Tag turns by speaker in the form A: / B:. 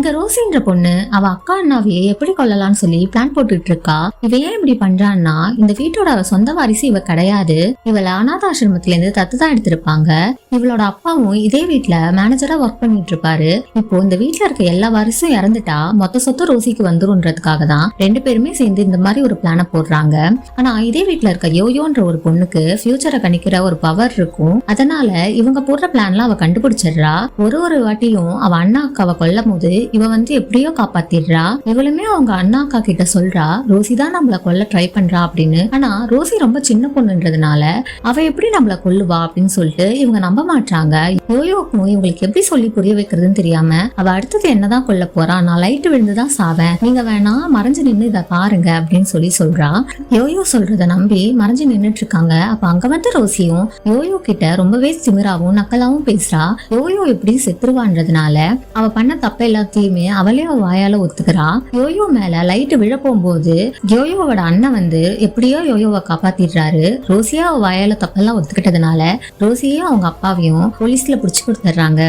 A: இங்க ரோசின்ற பொண்ணு அவ அக்கா அண்ணாவையே எப்படி கொல்லலாம்னு சொல்லி பிளான் போட்டுட்டு இருக்கா. இவ ஏன் இப்படி பண்றான்னா, இந்த வீட்டோட சொந்த வாரிசு இவ கிடையாது. இவள அநாதாசிரமத்துல இருந்து தத்துதான் எடுத்திருப்பாங்க. இவளோட அப்பாவும் இதே வீட்டுல மேனேஜரா ஒர்க் பண்ணிட்டு இருப்பாரு. இப்போ இந்த வீட்டுல இருக்க எல்லா வாரிசும் இறந்துட்டா மொத்த சொத்து ரோசிக்கு வந்துருன்றதுக்காக தான் 2 பேருமே சேர்ந்து இந்த மாதிரி ஒரு பிளான போடுறாங்க. ஆனா இதே வீட்டுல இருக்க யோயோன்ற ஒரு பொண்ணுக்கு ஃபியூச்சரை கணிக்கிற ஒரு பவர் இருக்கும். அதனால இவங்க போடுற பிளான்லாம் அவ கண்டுபிடிச்சிடுறா. ஒரு வாட்டியும் அவ அண்ணா அக்காவை கொல்லும் போது இவ எப்படியோ காப்பாத்திடுறா. இவளுமே அவங்க அண்ணா அக்கா கிட்ட சொல்றா, ரோசி தான் நம்மள கொல்ல ட்ரை பண்றா அப்படின்னு. ஆனா ரோசி ரொம்ப சின்ன பொண்ணுன்றதுனால அவ எப்படி நம்மள கொல்லுவா அப்படின்னு சொல்லிட்டு இவங்க நம்ப மாட்டாங்க. யோயோக்கும் இவங்களுக்கு எப்படி சொல்லி புரிய வைக்கிறதுன்னு தெரியாம அவ அடுத்தது என்னதான் கொல்ல போறா, நான் லைட் விழுந்துதான் சாவேன், நீங்க வேணா மறைஞ்சு நின்று இதை பாருங்க அப்படின்னு சொல்றா. யோயோ சொல்றத நம்பி மறைஞ்சு நின்னுட்டு இருக்காங்க. அப்ப அங்க ரோசியும் யோயோ கிட்ட ரொம்பவே திமிராவும் நக்கலாவும் பேசுறா. யோயோ எப்படி செத்துருவான்றதுனால அவ பண்ண தப்ப எல்லாத்தையுமே அவளே அவ வாயால ஒத்துக்கிறா. யோயோ மேல லைட் விழ போகும்போது யோயோவோட அண்ணன் எப்படியோ யோயோவை காப்பாத்திடுறாரு. ரோசியா அவ வாயால தப்பெல்லாம் ஒத்துக்கிட்டதுனால ரோசியே அவங்க அப்பாவையும் போலீஸ்ல புடிச்சு கொடுத்துறாங்க.